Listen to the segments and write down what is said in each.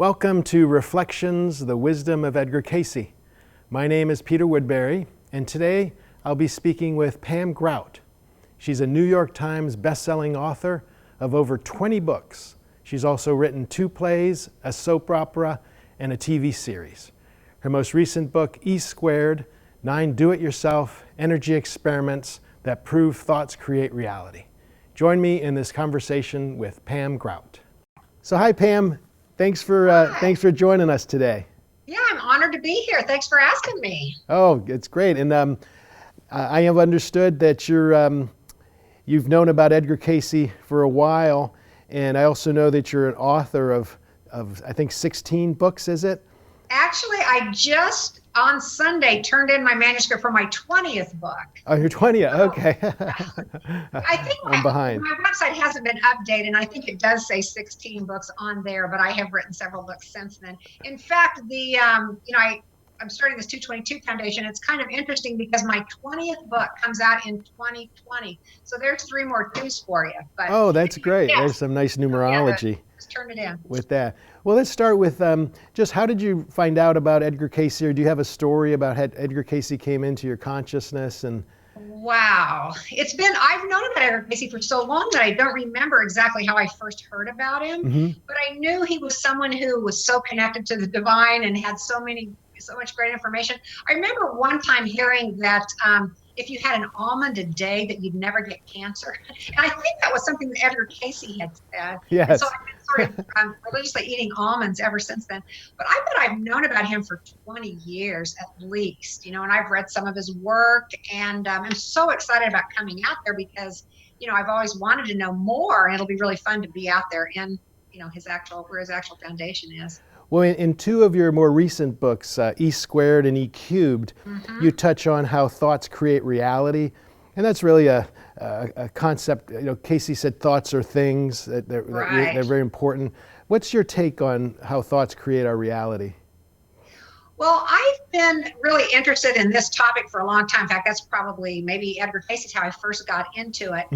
Welcome to Reflections, the Wisdom of Edgar Cayce. My name is Peter Woodbury, and today I'll be speaking with Pam Grout. She's a New York Times best-selling author of over 20 books. She's also written 2 plays, a soap opera, and a TV series. Her most recent book, E², 9 do-it-yourself energy experiments that prove thoughts create reality. Join me in this conversation with Pam Grout. So hi Pam, thanks for joining us today. Yeah, I'm honored to be here. Thanks for asking me. Oh, it's great. And I have understood that you've known about Edgar Cayce for a while, and I also know that you're an author of I think 16 books, is it? Actually, I just on Sunday turned in my manuscript for my 20th book. Oh, your 20th, okay. I think I'm behind. My website hasn't been updated, and I think it does say 16 books on there, but I have written several books since then. In fact, I'm starting this 222 Foundation. It's kind of interesting because my 20th book comes out in 2020. So there's 3 more 2s for you. But oh, that's great. Yes. There's some nice numerology. Just turn it in. With that. Well, let's start with just how did you find out about Edgar Cayce, or do you have a story about how Edgar Cayce came into your consciousness? And wow, I've known about Edgar Cayce for so long that I don't remember exactly how I first heard about him, but I knew he was someone who was so connected to the divine and had so much great information. I remember one time hearing that if you had an almond a day that you'd never get cancer. And I think that was something that Edgar Cayce had said. Yes. And so I've been sort of religiously eating almonds ever since then. But I bet I've known about him for 20 years at least, and I've read some of his work, and I'm so excited about coming out there because, I've always wanted to know more, and it'll be really fun to be out there in, where his actual foundation is. Well, in 2 of your more recent books, E² and E³, you touch on how thoughts create reality. And that's really a concept. Cayce said thoughts are things, they're very important. What's your take on how thoughts create our reality? Well, I've been really interested in this topic for a long time. In fact, that's probably maybe Edgar Cayce is how I first got into it.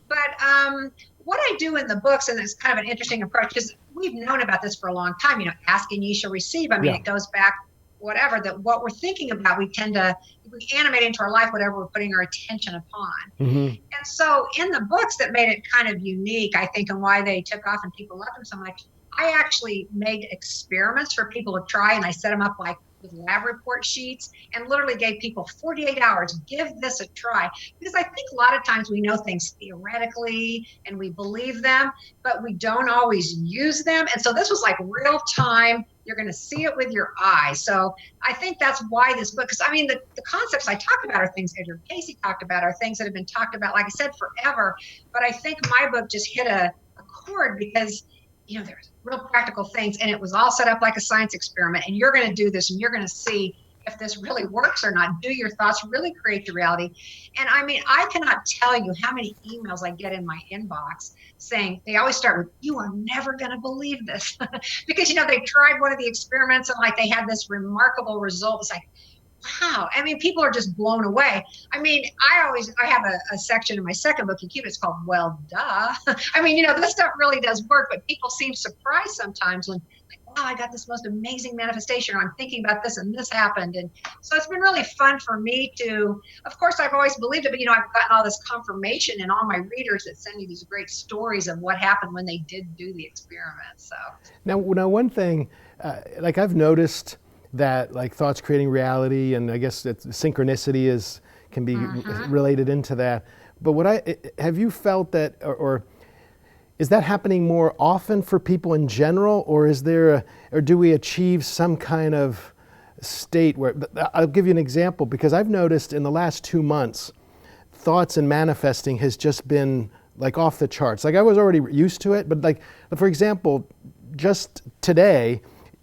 But what I do in the books, and it's kind of an interesting approach, is we've known about this for a long time, ask and ye shall receive. I mean, It goes back, that what we're thinking about, we animate into our life whatever we're putting our attention upon. And so in the books that made it kind of unique, I think, and why they took off and people loved them so much, I actually made experiments for people to try, and I set them up like with lab report sheets and literally gave people 48 hours, give this a try. Because I think a lot of times we know things theoretically and we believe them, but we don't always use them. And so this was like real time. You're going to see it with your eyes. So I think that's why this book, because I mean, the concepts I talk about are things Edgar Cayce talked about, are things that have been talked about, like I said, forever. But I think my book just hit a chord because there's real practical things, and it was all set up like a science experiment, and you're going to do this and you're going to see if this really works or not. Do your thoughts really create your reality? And I mean, I cannot tell you how many emails I get in my inbox saying, they always start with, you are never going to believe this. Because they tried one of the experiments and like they had this remarkable result. It's like, wow. I mean, people are just blown away. I mean, I have a section in my second book, E³, it's called, well, duh. I mean, this stuff really does work, but people seem surprised sometimes when, like, wow, I got this most amazing manifestation, or I'm thinking about this and this happened. And so it's been really fun for me to, of course, I've always believed it, but, I've gotten all this confirmation in all my readers that send me these great stories of what happened when they did do the experiment. So now one thing, like I've noticed that like thoughts creating reality, and I guess that synchronicity can be related into that. But have you felt that, or is that happening more often for people in general, or or do we achieve some kind of state where, I'll give you an example, because I've noticed in the last 2 months, thoughts and manifesting has just been like off the charts. Like I was already used to it, but like, for example, just today,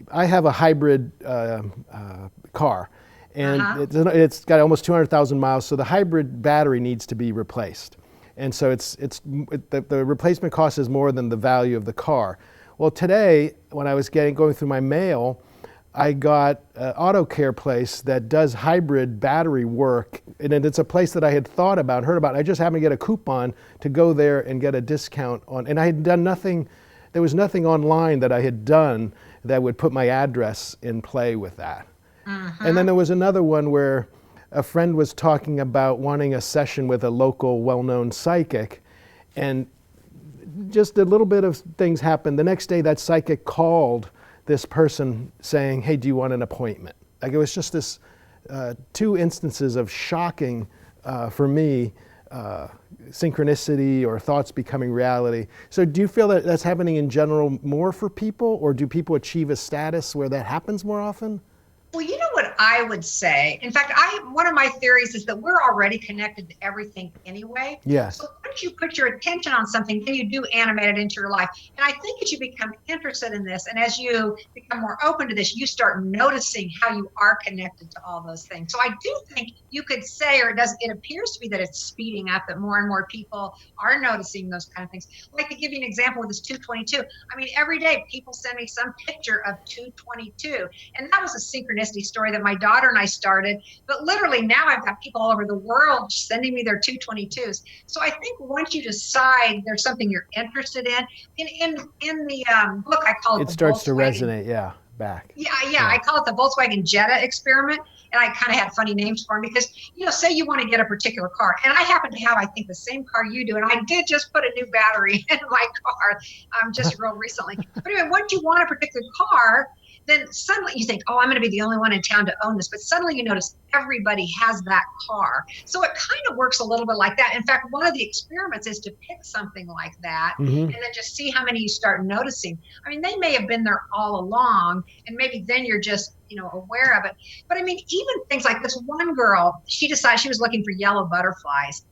I have a hybrid car, and it's got almost 200,000 miles, so the hybrid battery needs to be replaced. And so the replacement cost is more than the value of the car. Well, today, when I was going through my mail, I got an auto care place that does hybrid battery work, and it's a place that I had thought about, heard about. I just happened to get a coupon to go there and get a discount on, and I had done nothing there was nothing online that I had done that would put my address in play with that. And then there was another one where a friend was talking about wanting a session with a local well-known psychic, and just a little bit of things happened. The next day, that psychic called this person saying, hey, do you want an appointment? Like, it was just this two instances of shocking, for me, synchronicity or thoughts becoming reality. So do you feel that that's happening in general more for people, or do people achieve a status where that happens more often? Well, you know what I would say? In fact, one of my theories is that we're already connected to everything anyway. Yes. So once you put your attention on something, then you do animate it into your life. And I think as you become interested in this, and as you become more open to this, you start noticing how you are connected to all those things. So I do think you could say, or it appears to be that it's speeding up, that more and more people are noticing those kind of things. Like, to give you an example with this 222, I mean, every day people send me some picture of 222. And that was a synchronicity story that my daughter and I started, but literally now I've got people all over the world sending me their 222s. So I think once you decide there's something you're interested in the book, I call it starts to resonate, back. Yeah, I call it the Volkswagen Jetta experiment, and I kind of had funny names for them because, say you want to get a particular car, and I happen to have, I think, the same car you do, and I did just put a new battery in my car just real recently. But anyway, once you want a particular car, then suddenly you think, oh, I'm going to be the only one in town to own this. But suddenly you notice everybody has that car. So it kind of works a little bit like that. In fact, one of the experiments is to pick something like that and then just see how many you start noticing. I mean, they may have been there all along, and maybe then you're just, aware of it. But I mean, even things like this one girl, she decided she was looking for yellow butterflies,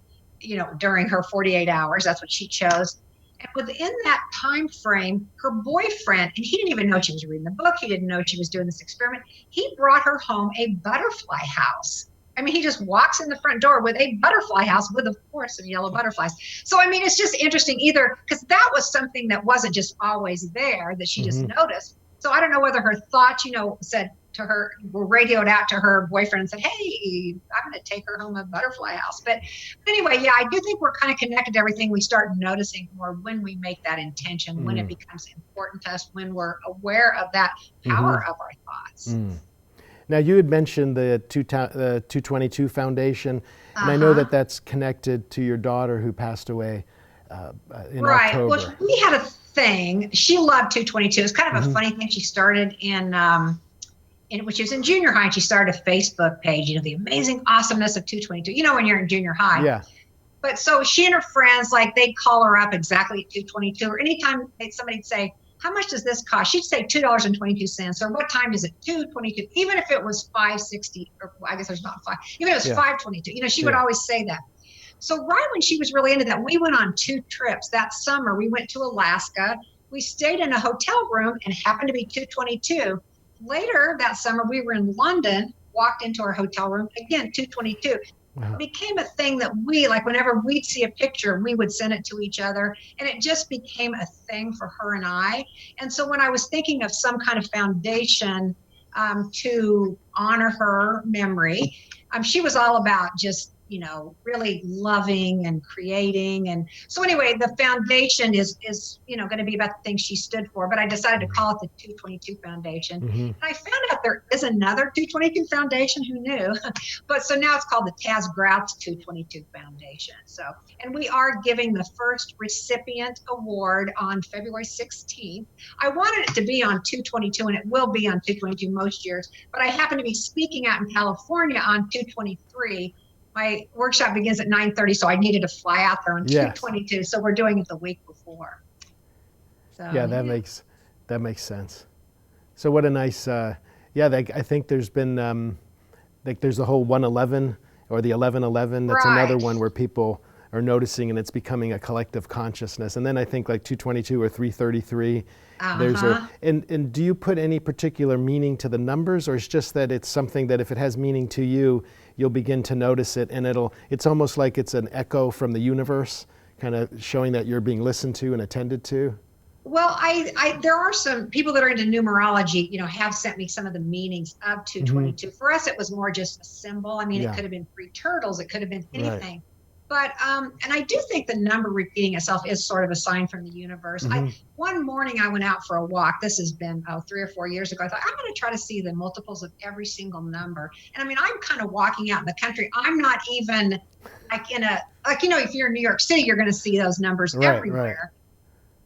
during her 48 hours. That's what she chose. And within that time frame, her boyfriend, and he didn't even know she was reading the book, he didn't know she was doing this experiment, he brought her home a butterfly house. I mean, he just walks in the front door with a butterfly house with, of course, some yellow butterflies. So, I mean, it's just interesting either, because that was something that wasn't just always there, that she just noticed. So I don't know whether her thoughts, said to her, were radioed out to her boyfriend and said, hey, I'm going to take her home a butterfly house. But anyway, yeah, I do think we're kind of connected to everything. We start noticing more when we make that intention, when it becomes important to us, when we're aware of that power of our thoughts. Now, you had mentioned the 222 Foundation, and I know that that's connected to your daughter who passed away in October. Well, we had a thing. She loved 222. It's kind of a funny thing. She started which is in junior high, and she started a Facebook page, the amazing awesomeness of 222, when you're in junior high. Yeah. But so she and her friends, like, they'd call her up exactly at 222, or anytime somebody'd say, how much does this cost? She'd say $2.22, or what time is it? 2:22. Even if it was 5:60, or I guess there's not 5, even if it was 5:22, she would always say that. So right when she was really into that, we went on 2 trips. That summer, we went to Alaska. We stayed in a hotel room and happened to be 222. Later that summer, we were in London, walked into our hotel room, again, 222. Wow. It became a thing that we, like, whenever we'd see a picture, we would send it to each other, and it just became a thing for her and I. And so when I was thinking of some kind of foundation to honor her memory, she was all about just, really loving and creating. And so anyway, the foundation is going to be about the things she stood for, but I decided to call it the 222 Foundation. And I found out there is another 222 Foundation. Who knew? But so now it's called the Pam Grout's 222 Foundation. So, and we are giving the first recipient award on February 16th. I wanted it to be on 222, and it will be on 222 most years, but I happen to be speaking out in California on 223. My workshop begins at 9:30, so I needed to fly out there on 222. So we're doing it the week before. So, yeah, that makes sense. So what a nice, I think there's been, there's the whole 111 or the 1111. That's another one where people are noticing, and it's becoming a collective consciousness. And then I think like 222 or 333. There's and do you put any particular meaning to the numbers, or it's just that it's something that if it has meaning to you, you'll begin to notice it, and it's almost like it's an echo from the universe, kind of showing that you're being listened to and attended to? Well, there are some people that are into numerology, have sent me some of the meanings of 222. For us, it was more just a symbol. I mean, it could have been 3 turtles. It could have been anything. But and I do think the number repeating itself is sort of a sign from the universe. Mm-hmm. One morning I went out for a walk. This has been 3 or 4 years ago. I thought I'm going to try to see the multiples of every single number. And I mean, I'm kind of walking out in the country. I'm not even like in a like if you're in New York City, you're going to see those numbers Right, everywhere. right.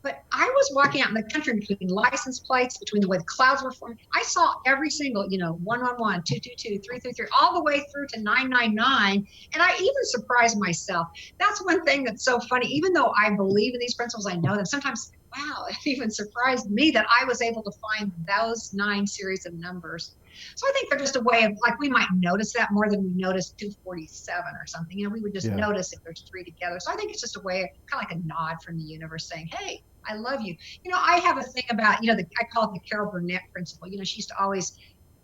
But I was walking out in the country between license plates, between the way the clouds were forming. I saw every single, 111, 222, 333, all the way through to 999. And I even surprised myself. That's one thing that's so funny. Even though I believe in these principles, I know them. Sometimes, wow, it even surprised me that I was able to find those 9 series of numbers. So I think they're just a way of, like, we might notice that more than we notice 247 or something. We would just notice if there's 3 together. So I think it's just a way, kind of like a nod from the universe saying, hey, I love you. I have a thing about, I call it the Carol Burnett principle. She used to always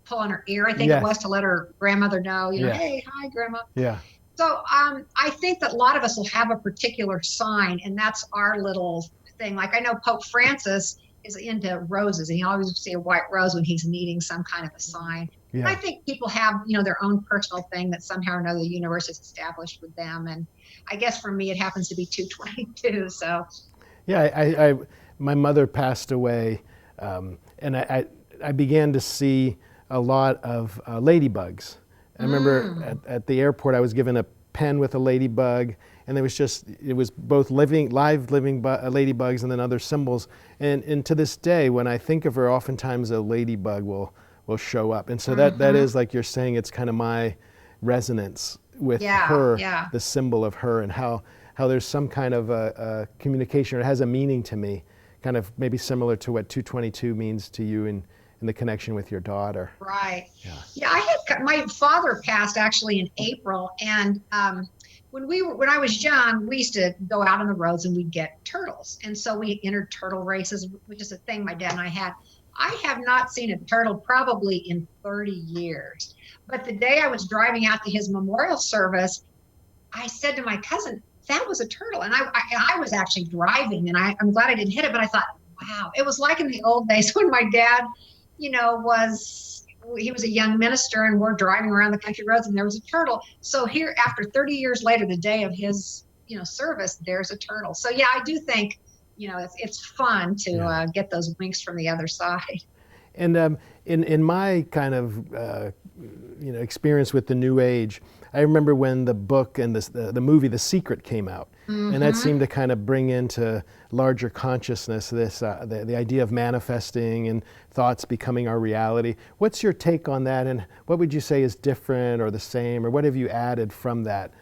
pull on her ear, I think it was, to let her grandmother know, hey, hi, grandma. Yeah. So I think that a lot of us will have a particular sign, and that's our little thing. Like I know Pope Francis is into roses, and you always see a white rose when he's needing some kind of a sign. Yeah. And I think people have, their own personal thing that somehow or another the universe has established with them. And I guess for me, it happens to be 222. So. Yeah, my mother passed away, and I began to see a lot of ladybugs. I remember at the airport I was given a pen with a ladybug, and it was both live living ladybugs and then other symbols. And to this day, when I think of her, oftentimes a ladybug will show up. And so that is, like you're saying, it's kind of my resonance with her, the symbol of her, and how there's some kind of a communication, or it has a meaning to me, kind of maybe similar to what 222 means to you in the connection with your daughter. Right. Yeah, my father passed actually in April, and when I was young, we used to go out on the roads and we'd get turtles. And so we entered turtle races, which is a thing my dad and I had. I have not seen a turtle probably in 30 years. But the day I was driving out to his memorial service, I said to my cousin, that was a turtle. And I was actually driving, and I'm glad I didn't hit it, but I thought, wow, it was like in the old days when my dad, he was a young minister, and we're driving around the country roads and there was a turtle. So here, after 30 years later, the day of his, service, there's a turtle. So yeah, I do think, it's fun to get those winks from the other side. And in my kind of, experience with the New Age, I remember when the book and the movie The Secret came out, and that seemed to kind of bring into larger consciousness this the idea of manifesting and thoughts becoming our reality. What's your take on that, and what would you say is different or the same, or what have you added from that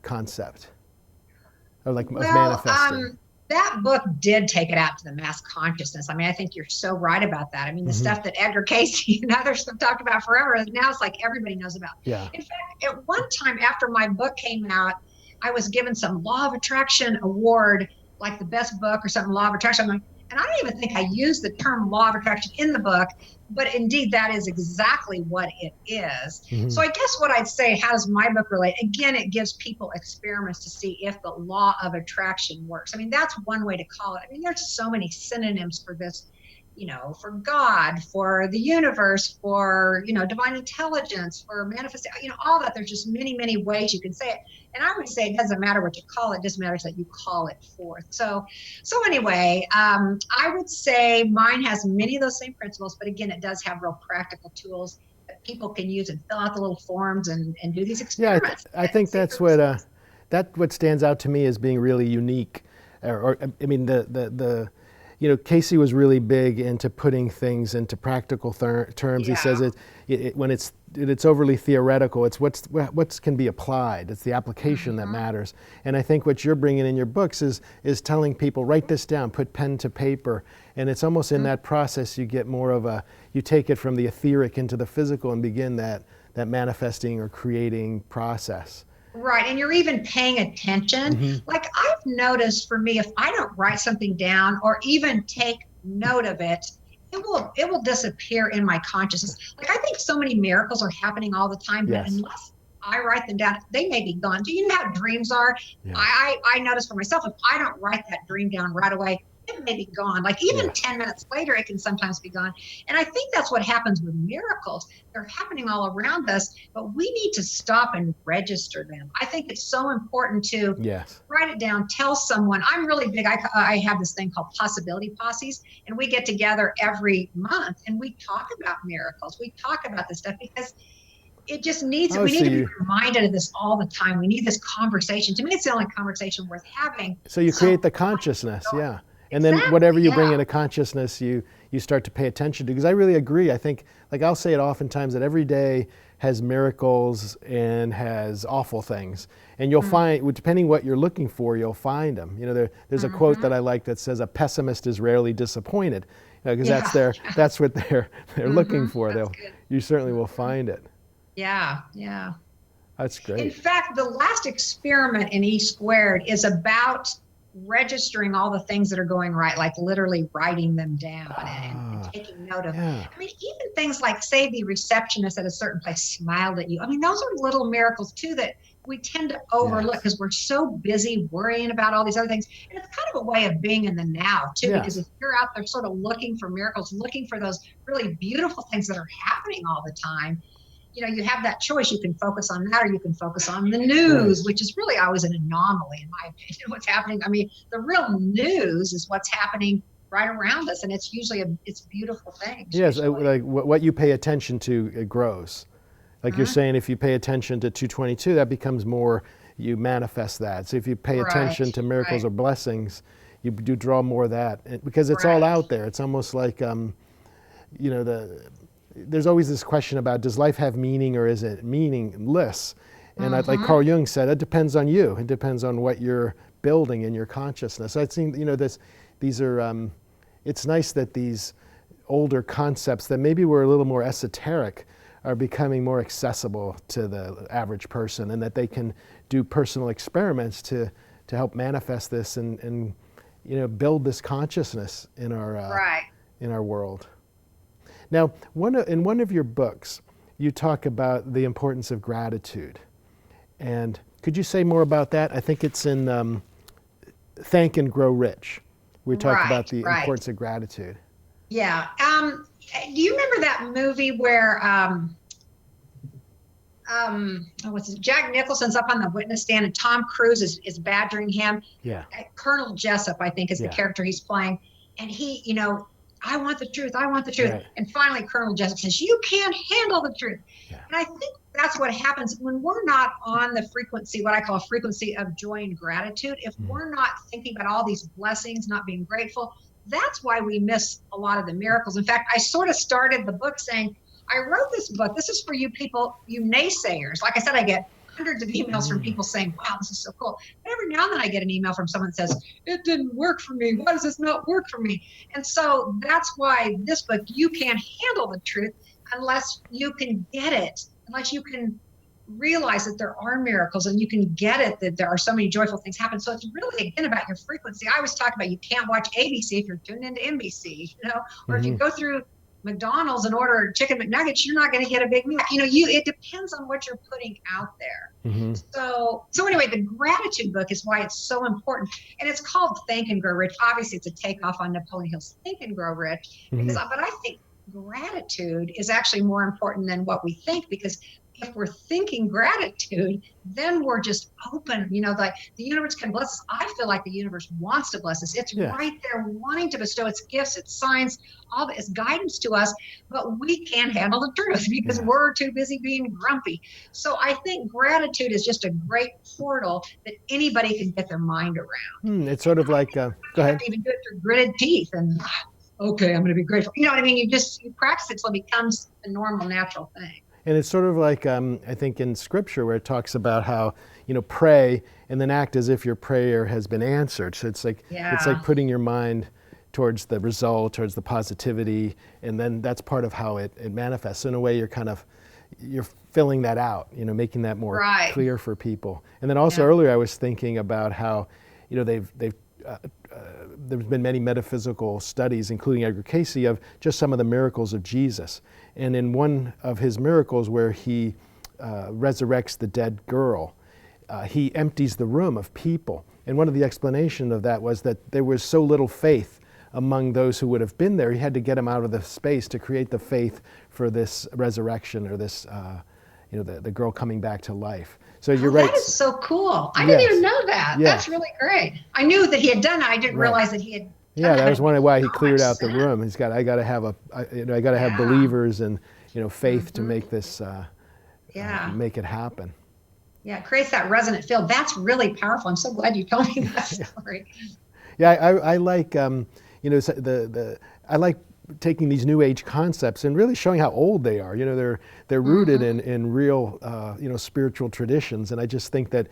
concept, or of manifesting? That book did take it out to the mass consciousness. I mean, I think you're so right about that. I mean, the stuff that Edgar, Cayce, and others have talked about forever, now it's like everybody knows about. Yeah. In fact, at one time after my book came out, I was given some Law of Attraction award, like the best book or something, Law of Attraction. And I don't even think I used the term Law of Attraction in the book, but indeed that is exactly what it is. So I guess what I'd say, how does my book relate? Again, it gives people experiments to see if the Law of Attraction works. I mean, that's one way to call it. I mean, there's so many synonyms for this, for God, for the universe, for, divine intelligence, for manifestation, all that. There's just many, many ways you can say it. And I would say it doesn't matter what you call it, it just matters that you call it forth. So anyway, I would say mine has many of those same principles, but again, it does have real practical tools that people can use and fill out the little forms and do these experiments. Yeah, I think that's what stands out to me as being really unique. Cayce was really big into putting things into practical terms. Yeah. He says when it's overly theoretical, it's what can be applied. It's the application that matters. And I think what you're bringing in your books is telling people, write this down, put pen to paper. And it's almost in that process you get more of you take it from the etheric into the physical and begin that manifesting or creating process. Right. And you're even paying attention. Like I've noticed for me, if I don't write something down or even take note of it, it will disappear in my consciousness. Like I think so many miracles are happening all the time, but unless I write them down, they may be gone. Do you know how dreams are? Yeah. I notice for myself, if I don't write that dream down right away, it may be gone. Like even Yeah. 10 minutes later, it can sometimes be gone. And I think that's what happens with miracles. They're happening all around us, but we need to stop and register them. I think it's so important to Yes. write it down, tell someone. I'm really big. I have this thing called possibility posses, and we get together every month and we talk about miracles. We talk about this stuff because it just needs it. Oh, We so need to be you reminded of this all the time. We need this conversation. To me, it's the only conversation worth having. so you So create the consciousness, yeah. And then exactly, whatever you bring yeah. into consciousness, you start to pay attention to. Because I really agree. I think, like I'll say it oftentimes, that every day has miracles and has awful things. And you'll find, depending what you're looking for, you'll find them. You know, there's a quote that I like that says, "A pessimist is rarely disappointed," because Yeah. that's what they're looking for. That's good. You certainly will find it. Yeah, yeah. That's In great. fact, the last experiment in E² is about registering all the things that are going right, like literally writing them down and Ah, taking note of. yeah. I mean, even things like, say, the receptionist at a certain place smiled at you. I mean, those are little miracles too that we tend to overlook Yes. because we're so busy worrying about all these other things. And it's kind of a way of being in the now too, because if Yes. you're out there sort of looking for miracles, looking for those really beautiful things that are happening all the time, you have that choice. You can focus on that, or you can focus on the Right. news, which is really always an anomaly, in my opinion, what's happening. I mean, the real news is what's happening right around us, and it's usually it's beautiful things Yes. usually. Like what you pay attention to, it grows. Like you're Mhm. saying, if you pay attention to 222, that becomes more, you manifest that. So if you pay Right, attention to miracles right, or blessings, you do draw more of that. Because it's all right. out there. It's almost like, you know, there's always this question about, does life have meaning or is it meaningless? And like Hmm. Carl Jung said, it depends on you. It depends on what you're building in your consciousness. I think, these are, it's nice that these older concepts that maybe were a little more esoteric are becoming more accessible to the average person, and that they can do personal experiments to help manifest this and build this consciousness Right. in our world. Now, in one of your books, you talk about the importance of gratitude. And could you say more about that? I think it's in Think and Grow Rich. We talk Right, about the right. importance of gratitude. Yeah. Do you remember that movie where what's it, Jack Nicholson's up on the witness stand and Tom Cruise is badgering him? Yeah, Colonel Jessup, I think, is the yeah, character he's playing. And he, I want the truth. I want the truth. right, And finally, Colonel Jessup says, you can't handle the truth. yeah, And I think that's what happens when we're not on the frequency, what I call a frequency of joy and gratitude. If mhm, we're not thinking about all these blessings, not being grateful, that's why we miss a lot of the miracles. In fact, I sort of started the book saying, I wrote this book. This is for you people, you naysayers. Like I said, I get hundreds of emails from mm, people saying, wow, this is so cool. But every now and then I get an email from someone that says, it didn't work for me. Why does this not work for me? And so that's why this book, you can't handle the truth unless you can get it, unless you can realize that there are miracles and you can get it, that there are so many joyful things happen. So it's really, again, about your frequency. I always talk about you can't watch ABC if you're tuned into NBC, or if you mhm, go through McDonald's and order chicken McNuggets, you're not going to get a Big Mac. It depends on what you're putting out there. mhm, So anyway, the gratitude book is why it's so important, and it's called Think and Grow Rich. Obviously, it's a takeoff on Napoleon Hill's Think and Grow Rich, mhm, but I think gratitude is actually more important than what we think, because if we're thinking gratitude, then we're just open. Like the universe can bless us. I feel like the universe wants to bless us. It's yes, right there wanting to bestow its gifts, its signs, all of its guidance to us, but we can't handle the truth because yes. we're too busy being grumpy. So I think gratitude is just a great portal that anybody can get their mind around. It's sort of like, go You have ahead. to even do it through gritted teeth and okay, I'm going to be grateful. You know what I mean? You practice it till it becomes a normal, natural thing. And it's sort of like, I think in Scripture, where it talks about how, pray and then act as if your prayer has been answered. So it's like Yeah. putting your mind towards the result, towards the positivity, and then that's part of how it manifests. So in a way, you're filling that out, making that more Right. clear for people. And then also Yeah. earlier, I was thinking about how, they've uh, there's been many metaphysical studies, including Edgar Cayce, of just some of the miracles of Jesus. And in one of his miracles, where he resurrects the dead girl, he empties the room of people. And one of the explanations of that was that there was so little faith among those who would have been there. He had to get them out of the space to create the faith for this resurrection, or this, the girl coming back to life. So you're right. That is so cool. I Yes. didn't even know that. Yeah. That's really great. I knew that he had done it. I didn't realize that he had. Yeah, that was one of why he So cleared much out the sense. room. I got to have believers and faith to make this make it happen. Yeah, it creates that resonant field. That's really powerful. I'm so glad you told me that story. Yeah, I like I like taking these new age concepts and really showing how old they are. They're rooted in real spiritual traditions, and I just think that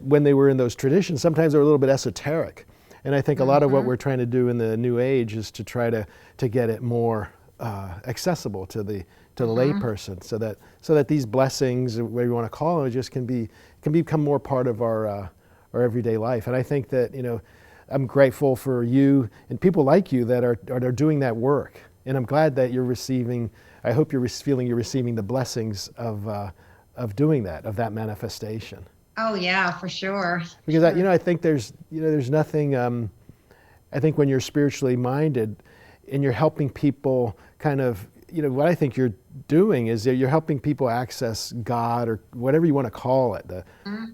when they were in those traditions, sometimes they were a little bit esoteric. And I think a lot of what we're trying to do in the new age is to try to get it more accessible to the layperson, so that these blessings, or whatever you want to call them, just can become more part of our everyday life. And I think that I'm grateful for you and people like you that are doing that work. And I'm glad that you're receiving. I hope you're feeling you're receiving the blessings of doing that, of that manifestation. Oh yeah, for sure. Because I think there's nothing. I think when you're spiritually minded, and you're helping people, kind of, what I think you're doing is that you're helping people access God, or whatever you want to call it.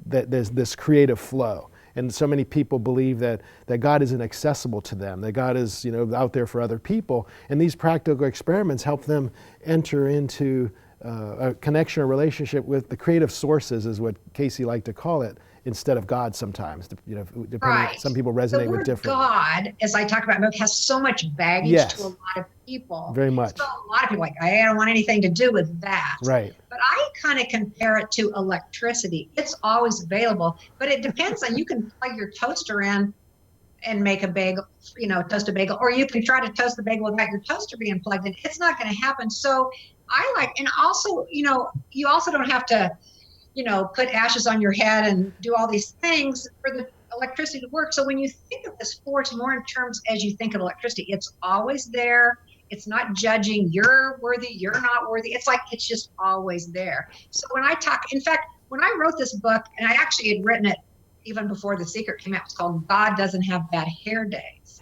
That there's this creative flow, and so many people believe that God isn't accessible to them. That God is out there for other people, and these practical experiments help them enter into a connection or relationship with the creative sources, is what Cayce liked to call it, instead of God sometimes. Depending, Right. some people resonate with different. God, as I talk about in the book, has so much baggage to a lot of people. Very much. So a lot of people are like, I don't want anything to do with that. Right. But I kind of compare it to electricity. It's always available, but it depends on, you can plug your toaster in and make a bagel, toast a bagel, or you can try to toast the bagel without your toaster being plugged in. It's not going to happen. So and also, you also don't have to, put ashes on your head and do all these things for the electricity to work. So when you think of this force more in terms as you think of electricity, it's always there. It's not judging, you're worthy, you're not worthy. It's like, it's just always there. So when in fact, when I wrote this book, and I actually had written it even before The Secret came out, it's called God Doesn't Have Bad Hair Days.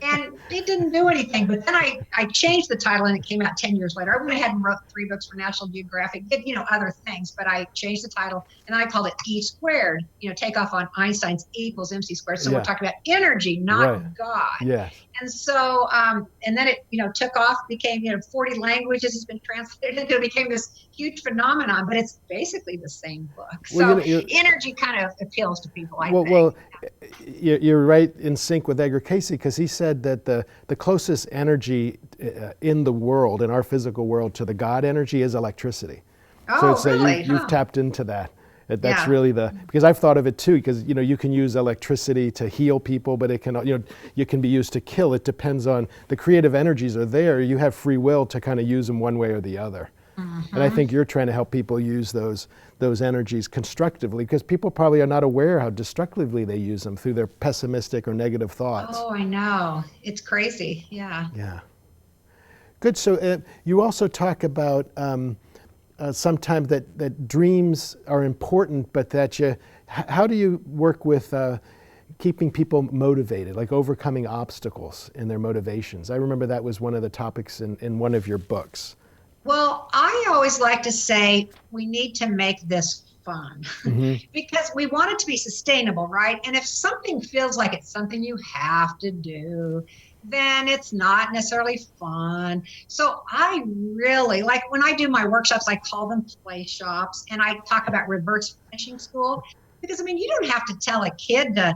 And it didn't do anything. But then I changed the title, and it came out 10 years later. I went ahead and wrote 3 books for National Geographic, did, other things, but I changed the title, and I called it E Squared, takeoff on Einstein's E = MC squared. So we're talking about energy, not God. Yeah. And so, and then it, took off, became, 40 languages, it's been translated into, it became this huge phenomenon, but it's basically the same book. So energy kind of appeals to people, I think. Well, you're right in sync with Edgar Cayce, because he said that the closest energy in the world, in our physical world, to the God energy is electricity. Oh, so it's really? You've tapped into that. That's really because I've thought of it too, because you can use electricity to heal people, but it can you can be used to kill. It depends on the creative energies are there. You have free will to kind of use them one way or the other. And I think you're trying to help people use those energies constructively, because people probably are not aware how destructively they use them through their pessimistic or negative thoughts. Oh, I know. It's crazy. Yeah. Yeah. Good. So you also talk about sometimes that dreams are important, but that how do you work with keeping people motivated, like overcoming obstacles in their motivations? I remember that was one of the topics in one of your books. Well, I always like to say we need to make this fun because we want it to be sustainable, right? And if something feels like it's something you have to do, then it's not necessarily fun. So I really like, when I do my workshops, I call them play shops, and I talk about reverse finishing school, because you don't have to tell a kid to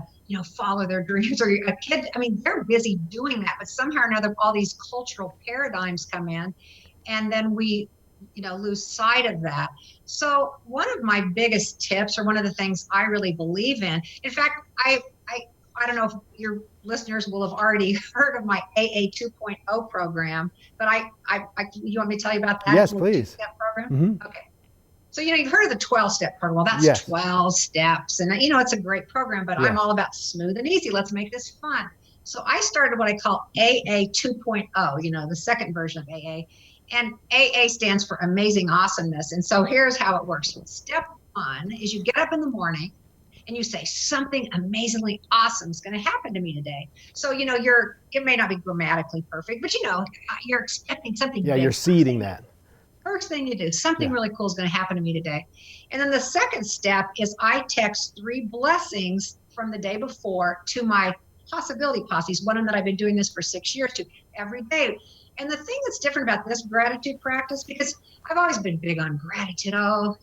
follow their dreams, or a kid, they're busy doing that, but somehow or another all these cultural paradigms come in, and then we lose sight of that. So one of my biggest tips, or one of the things I really believe in fact, I don't know if your listeners will have already heard of my AA 2.0 program, but you want me to tell you about that? Yes, please. That program? Okay. So, you've heard of the 12-step program. Well, that's 12 steps. And, it's a great program, but I'm all about smooth and easy. Let's make this fun. So I started what I call AA 2.0, the second version of AA. And AA stands for Amazing Awesomeness. And so here's how it works. Step 1 is you get up in the morning and you say something amazingly awesome is going to happen to me today. So, it may not be grammatically perfect, but you're expecting something Yeah, big. you're seeding that. First thing you do, something really cool is going to happen to me today. And then the second step is I text 3 blessings from the day before to my possibility posses, one that I've been doing this for 6 years to every day. And the thing that's different about this gratitude practice, because I've always been big on gratitude. Oh,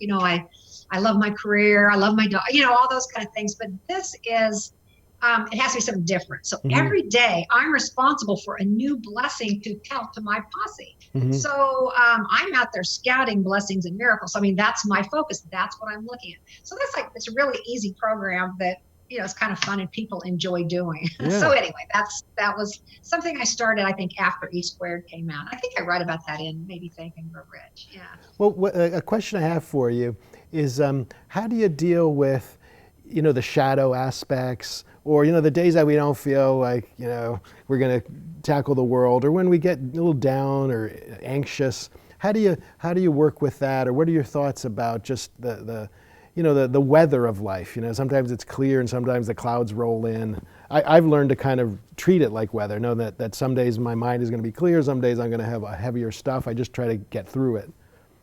I love my career. I love my dog, all those kind of things. But this is, it has to be something different. So every day I'm responsible for a new blessing to tell to my posse. So I'm out there scouting blessings and miracles. I mean, that's my focus. That's what I'm looking at. So that's like this really easy program that it's kind of fun and people enjoy doing. Yeah. So anyway, that was something I started, I think, after E Squared came out. I think I write about that in maybe Think and Grow Rich. Yeah. Well, a question I have for you is, how do you deal with, the shadow aspects, or the days that we don't feel like we're going to tackle the world, or when we get a little down or anxious? How do you work with that, or what are your thoughts about just the weather of life? Sometimes it's clear and sometimes the clouds roll in. I've learned to kind of treat it like weather. Know that some days my mind is going to be clear, some days I'm going to have a heavier stuff. I just try to get through it.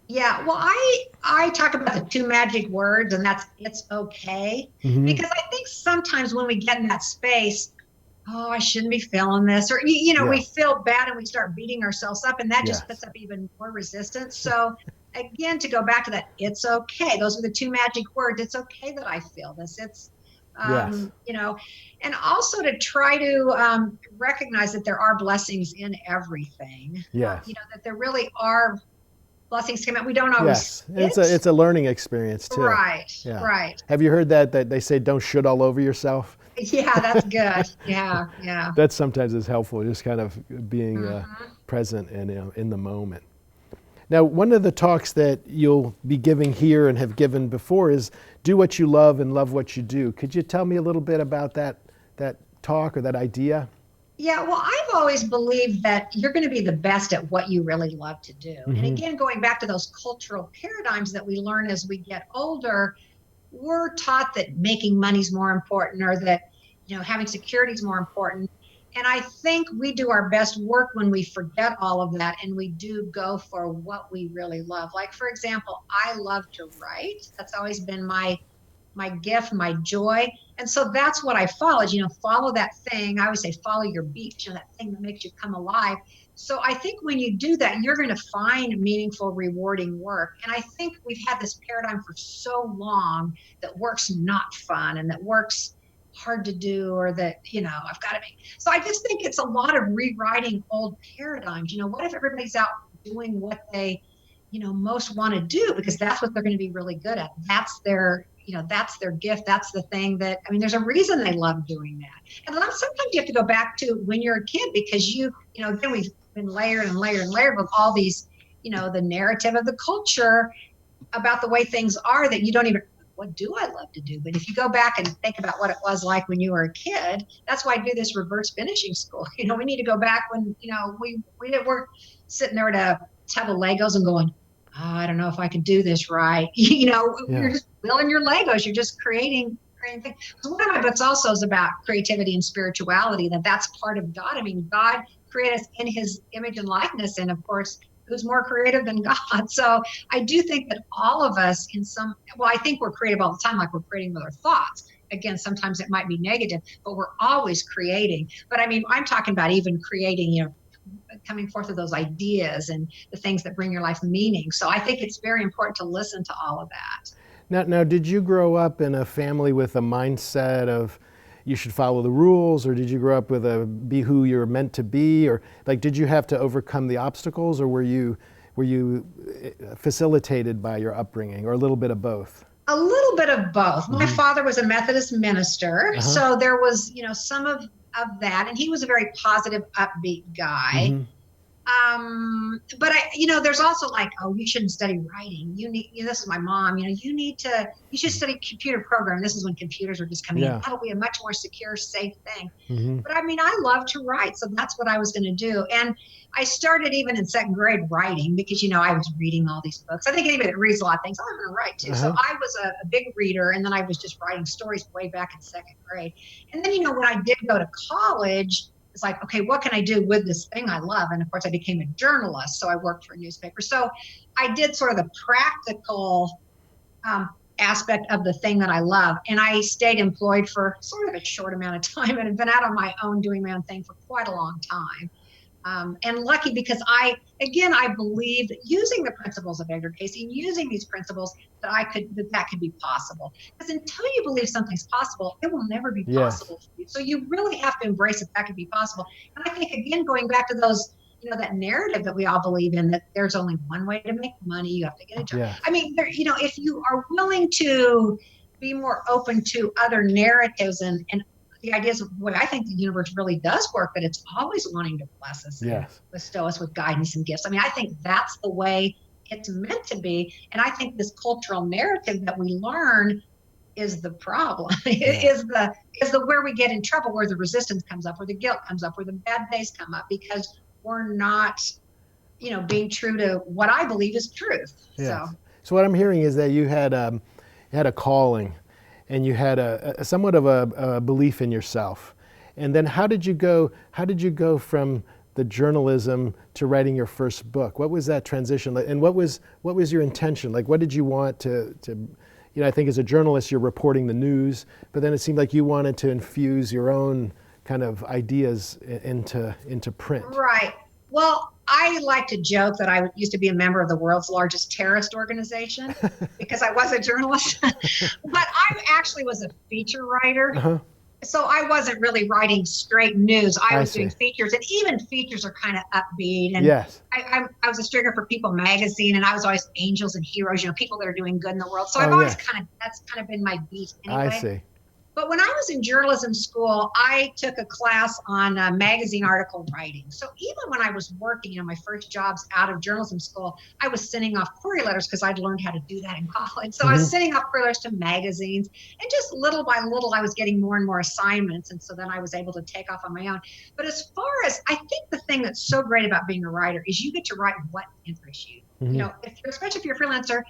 Yeah, well, I talk about the 2 magic words, and that's it's okay. Because I think sometimes when we get in that space, oh, I shouldn't be feeling this, or we feel bad and we start beating ourselves up, and that just puts up even more resistance. So again, to go back to that, it's okay. Those are the 2 magic words. It's okay that I feel this. It's and also to try to recognize that there are blessings in everything. Yes. That there really are blessings come out. We don't always. Yes, it's a learning experience too. Right. Yeah. Right. Have you heard that they say don't shit all over yourself? Yeah, that's good. Yeah. That sometimes is helpful, just kind of being present and in the moment. Now, one of the talks that you'll be giving here and have given before is do what you love and love what you do. Could you tell me a little bit about that talk or that idea? Yeah, well, I've always believed that you're going to be the best at what you really love to do. And again, going back to those cultural paradigms that we learn as we get older, we're taught that making money's more important, or that, having security is more important. And I think we do our best work when we forget all of that and we do go for what we really love. Like, for example, I love to write. That's always been my gift, my joy. And so that's what I followed, follow that thing. I always say, follow your beat, that thing that makes you come alive. So I think when you do that, you're going to find meaningful, rewarding work. And I think we've had this paradigm for so long that work's not fun and that work's hard to do, or that, I've got to make. So I just think it's a lot of rewriting old paradigms. What if everybody's out doing what they, most want to do, because that's what they're going to be really good at. That's their gift. That's the thing that, there's a reason they love doing that. And sometimes you have to go back to when you're a kid, because again, we've been layered and layered and layered with all these, the narrative of the culture about the way things are, that you don't even, what do I love to do? But if you go back and think about what it was like when you were a kid, that's why I do this reverse finishing school. We need to go back when, we weren't sitting there at a tub of Legos and going, oh, I don't know if I can do this right. You're just building your Legos. You're just creating things. So one of my books also is about creativity and spirituality, that's part of God. God created us in his image and likeness. And of course, who's more creative than God? So I do think that all of us I think we're creative all the time, like we're creating with our thoughts. Again, sometimes it might be negative, but we're always creating. But I'm talking about even creating, coming forth with those ideas and the things that bring your life meaning. So I think it's very important to listen to all of that. Now, did you grow up in a family with a mindset of you should follow the rules, or did you grow up with be who you're meant to be, or did you have to overcome the obstacles, or were you facilitated by your upbringing, or a little bit of both? A little bit of both. My father was a Methodist minister, so there was, some of that, and he was a very positive, upbeat guy. But there's also like, oh, you shouldn't study writing. This is my mom, you should study computer programming. This is when computers were just coming in. Yeah. That'll be a much more secure, safe thing. Hmm. But I love to write. So that's what I was going to do. And I started even in second grade writing because, I was reading all these books. I think anybody that reads a lot of things, I'm going to write too. So I was a big reader. And then I was just writing stories way back in second grade. And then, when I did go to college, it's like, okay, what can I do with this thing I love? And of course, I became a journalist. So I worked for a newspaper. So I did sort of the practical aspect of the thing that I love. And I stayed employed for sort of a short amount of time and have been out on my own doing my own thing for quite a long time. And lucky because I believe that using the principles of Edgar Cayce and using these principles that could be possible. Because until you believe something's possible, it will never be possible for you. So you really have to embrace that could be possible. And I think, again, going back to those, that narrative that we all believe in, that there's only one way to make money, you have to get a job. Yeah. If you are willing to be more open to other narratives and the ideas of the way I think the universe really does work, that it's always wanting to bless us and bestow us with guidance and gifts. I think that's the way it's meant to be. And I think this cultural narrative that we learn is the problem. is the where we get in trouble, where the resistance comes up, where the guilt comes up, where the bad days come up, because we're not, being true to what I believe is truth. Yes. So what I'm hearing is that you had a calling, and you had a somewhat of a belief in yourself. And then how did you go from the journalism to writing your first book? What was that transition? And what was your intention? Like, what did you want to I think as a journalist, you're reporting the news, but then it seemed like you wanted to infuse your own kind of ideas into print. Right. Well, I like to joke that I used to be a member of the world's largest terrorist organization because I was a journalist, but I actually was a feature writer. Uh-huh. So I wasn't really writing straight news. I was doing features, and even features are kind of upbeat. And yes. I was a stringer for People magazine, and I was always angels and heroes, people that are doing good in the world. So I've always that's kind of been my beat anyway. I see. But when I was in journalism school, I took a class on magazine article writing. So even when I was working, my first jobs out of journalism school, I was sending off query letters because I'd learned how to do that in college. So I was sending off query letters to magazines, and just little by little, I was getting more and more assignments. And so then I was able to take off on my own. But as far as, I think the thing that's so great about being a writer is you get to write what interests you. Especially if you're a freelancer,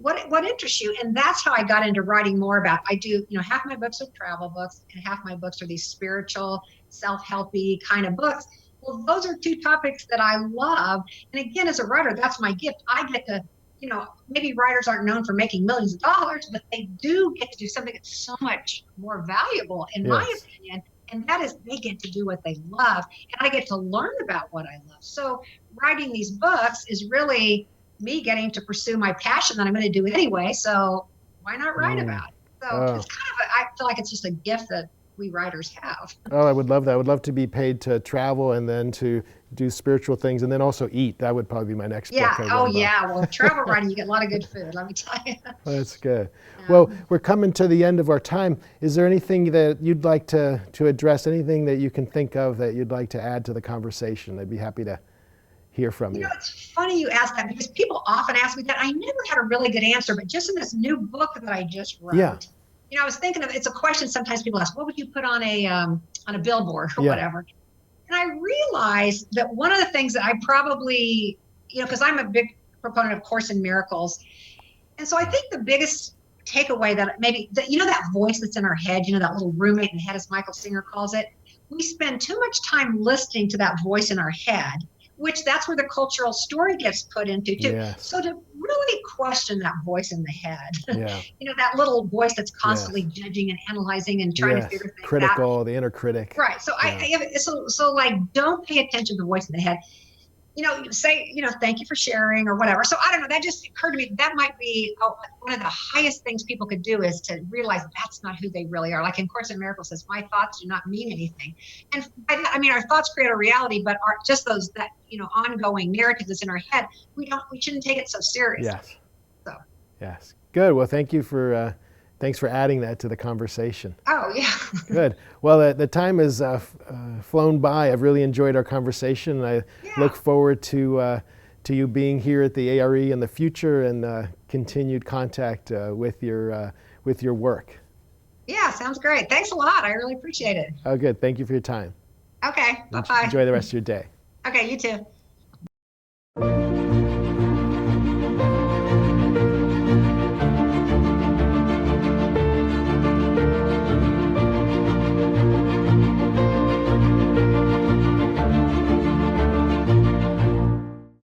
what interests you. And that's how I got into writing more about, I do, half my books are travel books and half my books are these spiritual, self-helpy kind of books. Well, those are two topics that I love. And again, as a writer, that's my gift. I get to, maybe writers aren't known for making millions of dollars, but they do get to do something that's so much more valuable, in my opinion. And that is, they get to do what they love. And I get to learn about what I love. So writing these books is really me getting to pursue my passion that I'm going to do anyway. So why not write about it? So it's kind of, I feel like it's just a gift that we writers have. Oh, I would love that. I would love to be paid to travel and then to do spiritual things and then also eat. That would probably be my next book. Well, travel writing, you get a lot of good food, let me tell you. That's good. Well, we're coming to the end of our time. Is there anything that you'd like to address, anything that you can think of that you'd like to add to the conversation? I'd be happy to hear from you. It's funny you ask that because people often ask me that. I never had a really good answer, but just in this new book that I just wrote, I was thinking of, it's a question sometimes people ask, what would you put on a billboard or whatever? And I realized that one of the things that I probably, because I'm a big proponent of Course in Miracles. And so I think the biggest takeaway that maybe, that voice that's in our head, that little roommate in the head, as Michael Singer calls it, we spend too much time listening to that voice in our head, which that's where the cultural story gets put into too. Yes. So to really question that voice in the head, that little voice that's constantly judging and analyzing and trying to figure things critical, the inner critic. Right. So so like, don't pay attention to the voice in the head. Say, thank you for sharing or whatever. So I don't know, that just occurred to me. That might be one of the highest things people could do, is to realize that's not who they really are. Like in Course in Miracles says, my thoughts do not mean anything. And by that, our thoughts create a reality, but are just that ongoing narrative that's in our head. We shouldn't take it so seriously. Yes. Yes. Good. Well, thank you for Thanks for adding that to the conversation. Oh, yeah. Good. Well, the time has flown by. I've really enjoyed our conversation. I look forward to you being here at the A.R.E. in the future and continued contact with your work. Yeah, sounds great. Thanks a lot. I really appreciate it. Oh, good. Thank you for your time. Okay. Bye-bye. Enjoy the rest of your day. Okay, you too.